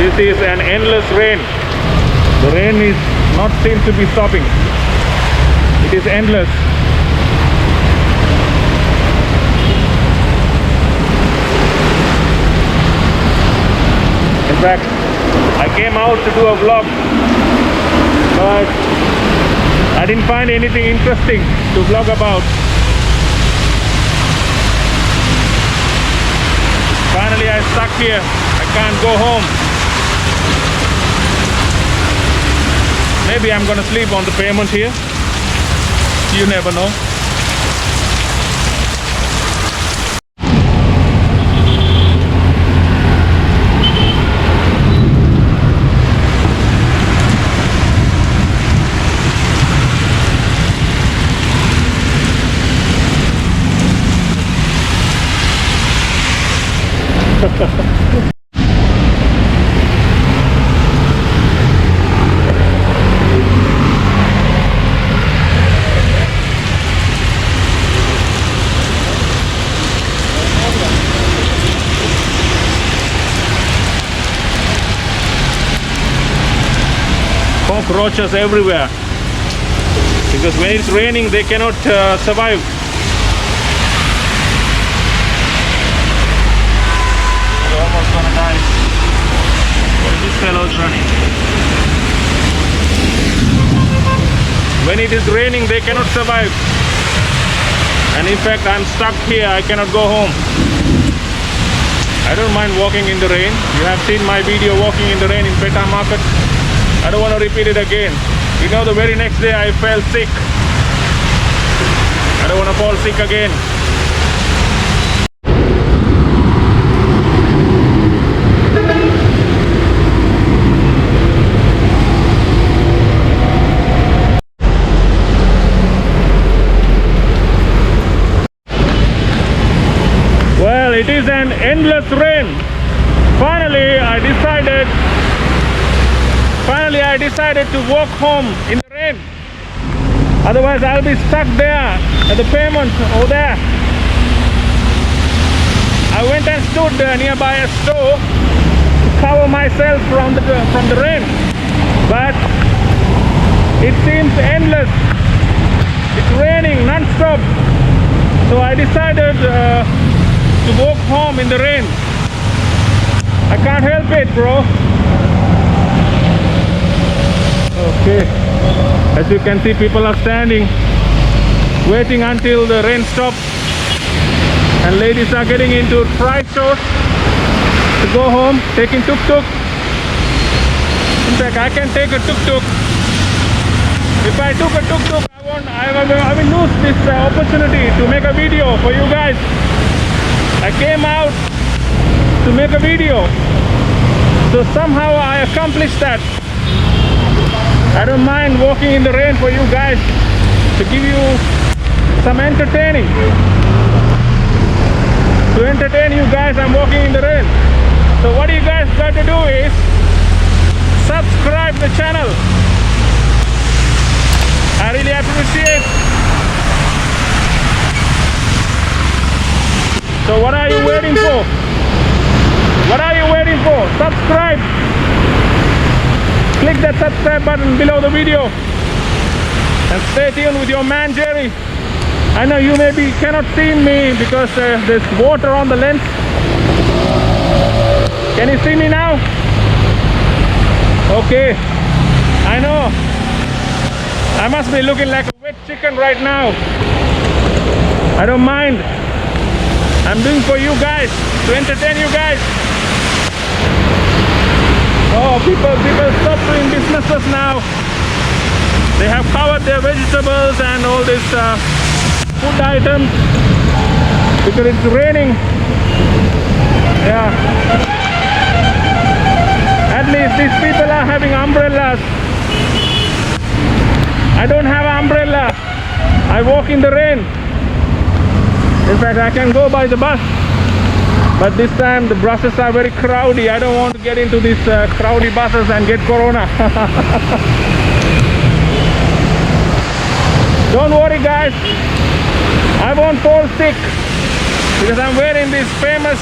This is an endless rain. The rain is not seem to be stopping. It is endless. In fact, I came out to do a vlog, but I didn't find anything interesting to vlog about. Finally, I'm stuck here. I can't go home. Maybe I'm gonna sleep on the pavement here. You never know. Cockroaches everywhere, because when it's raining they cannot survive. They're almost gonna die. This fellow's running. When it is raining they cannot survive, and in fact I'm stuck here. I cannot go home. I don't mind walking in the rain. You have seen my video walking in the rain in Peta Market. I don't want to repeat it again. You know, the very next day I felt sick. I don't want to fall sick again. Well, it is an endless rain. Finally, I decided to walk home in the rain. Otherwise, I'll be stuck there at the pavement over there. I went and stood nearby a store to cover myself from the rain, but it seems endless. It's raining non-stop, so I decided to walk home in the rain. I can't help it, bro. Okay, as you can see, people are standing waiting until the rain stops, and ladies are getting into trishaws to go home, taking tuk-tuk. In fact, I can take a tuk-tuk. If I took a tuk-tuk, I will lose this opportunity to make a video for you guys. I came out to make a video, so somehow I accomplished that. I don't mind walking in the rain for you guys to give you some entertaining. To entertain you guys, I'm walking in the rain. So what you guys got to do is subscribe the channel. I really appreciate. So what are you waiting for? What are you waiting for? Subscribe. Click that subscribe button below the video and stay tuned with your man Jerry. I know you maybe cannot see me because there's water on the lens. Can you see me now? Okay, I know I must be looking like a wet chicken right now. I don't mind. I'm doing for you guys, to entertain you guys. Oh, people stop doing businesses now. They have covered their vegetables and all these food items because it's raining. Yeah. At least these people are having umbrellas. I don't have an umbrella. I walk in the rain. In fact, I can go by the bus. But this time the buses are very crowded. I don't want to get into these crowded buses and get corona. Don't worry guys, I won't fall sick because I'm wearing this famous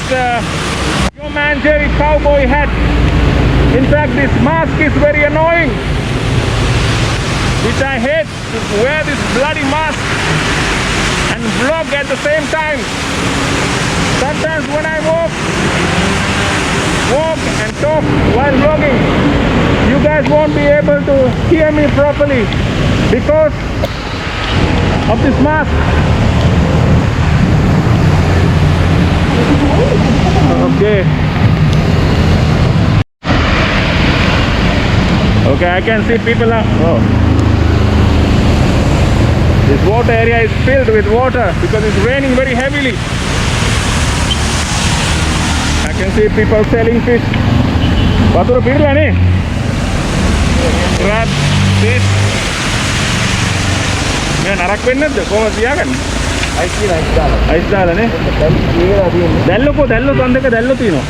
Your Man Jerry cowboy hat. In fact, this mask is very annoying, which I hate, to wear this bloody mask and vlog at the same time. Sometimes when I walk and talk while vlogging, you guys won't be able to hear me properly because of this mask. Okay. Okay, I can see people are... Oh. This water area is filled with water because it's raining very heavily. I can see people selling fish. Vatura pirla ne? Crab, fish. Me narak wenna da koma tiyaganne? Ice dala ne? Dallo tandeka dallo tino.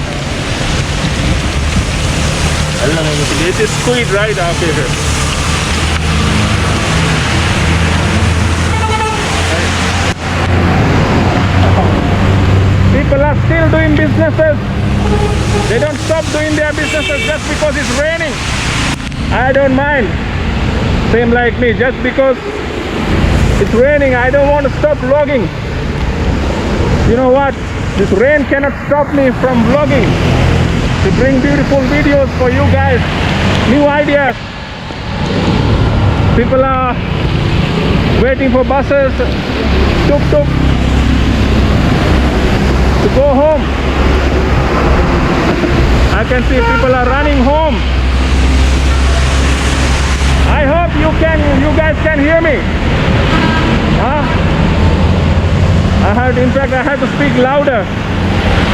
This is squid, right? Okay. People are still doing businesses. They don't stop doing their businesses just because it's raining. I don't mind. Same like me. Just because it's raining, I don't want to stop vlogging. You know what? This rain cannot stop me from vlogging, to bring beautiful videos for you guys, new ideas. People are waiting for buses, tuk-tuk, to go home. I can see people are running home. I hope you guys can hear me. Huh? In fact, I have to speak louder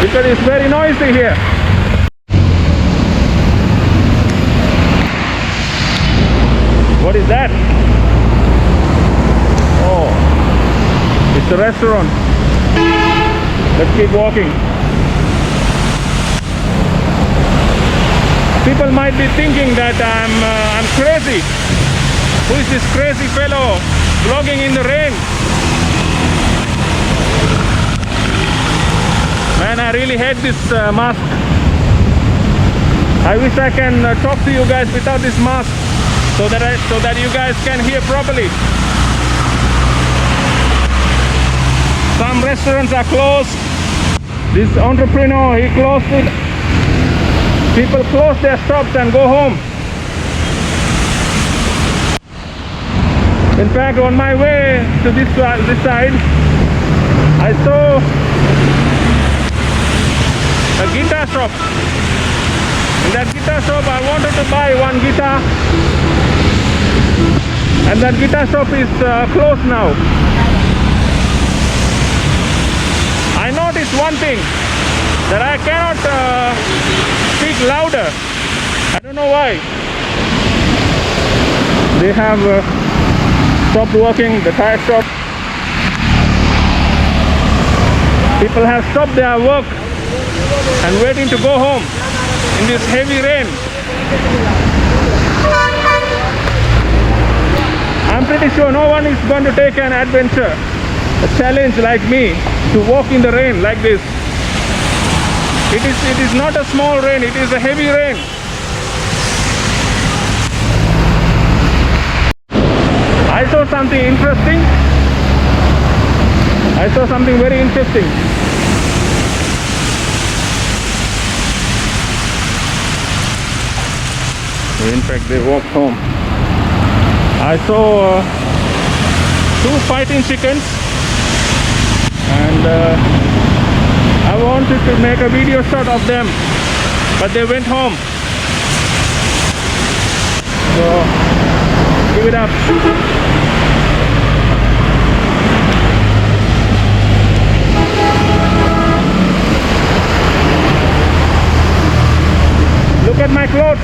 because it's very noisy here. What is that? Oh, it's a restaurant. Let's keep walking. People might be thinking that I'm crazy. Who is this crazy fellow vlogging in the rain? Man, I really hate this mask. I wish I can talk to you guys without this mask, so that you guys can hear properly. Some restaurants are closed. This entrepreneur, he closed it. People close their shops and go home. In fact, on my way to this side, I saw a guitar shop. In that guitar shop, I wanted to buy one guitar, and that guitar shop is closed now. I noticed one thing, that I cannot speak louder. I don't know why. They have stopped working, the tire shop. People have stopped their work and waiting to go home in this heavy rain. I'm pretty sure no one is going to take an adventure, a challenge like me, to walk in the rain like this. It is not a small rain, it is a heavy rain. I saw something interesting. I saw something very interesting. In fact, they walked home. I saw 2 fighting chickens, and I wanted to make a video shot of them, but they went home. So give it up. Look at my clothes.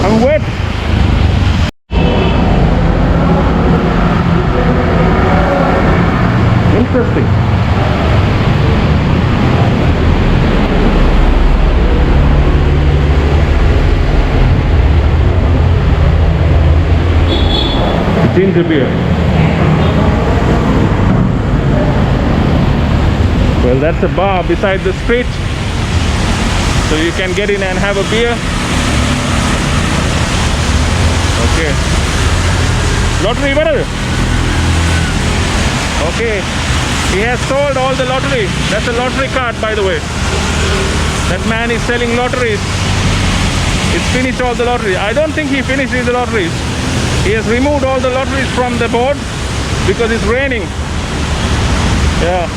I'm wet. Interesting. Ginger beer. Well, that's a bar beside the street. so you can get in and have a beer. Okay. Lottery, brother. Okay. He has sold all the lottery. That's a lottery card, by the way. That man is selling lotteries. It's finished all the lottery. I don't think he finished the lotteries. He has removed all the lotteries from the board because it's raining. Yeah.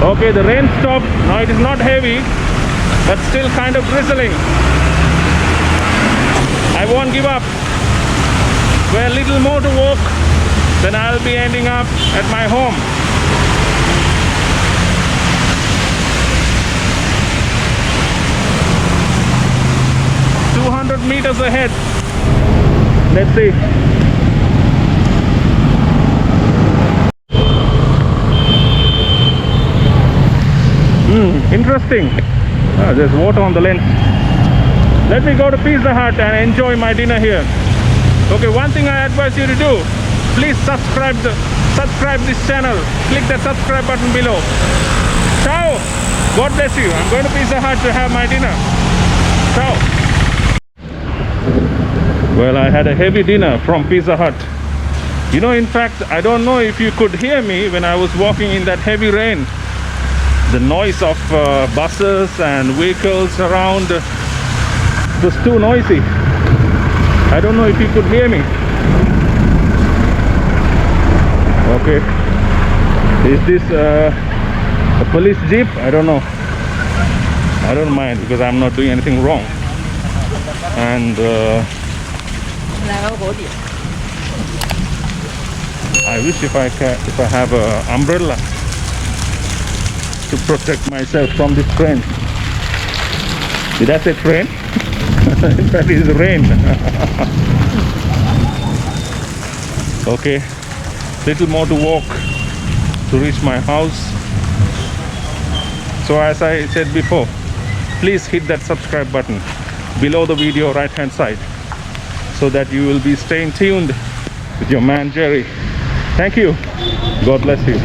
Okay, the rain stopped. Now it is not heavy, but still kind of drizzling. I won't give up. We're a little more to walk, then I'll be ending up at my home. Meters ahead. Let's see. Interesting. There's water on the lens. Let me go to Pizza Hut and enjoy my dinner here. Okay, one thing I advise you to do, please subscribe this channel. Click the subscribe button below. Ciao. God bless you. I'm going to Pizza Hut to have my dinner. Ciao. Well, I had a heavy dinner from Pizza Hut. You know, in fact, I don't know if you could hear me when I was walking in that heavy rain. The noise of buses and vehicles around was too noisy. I don't know if you could hear me. Okay. Is this a police jeep? I don't know. I don't mind because I'm not doing anything wrong. And I wish if I have an umbrella to protect myself from this train. Did I say train? That is rain. Okay, little more to walk to reach my house. So as I said before, please hit that subscribe button below the video, right hand side, so that you will be staying tuned with your man Jerry. Thank you. God bless you.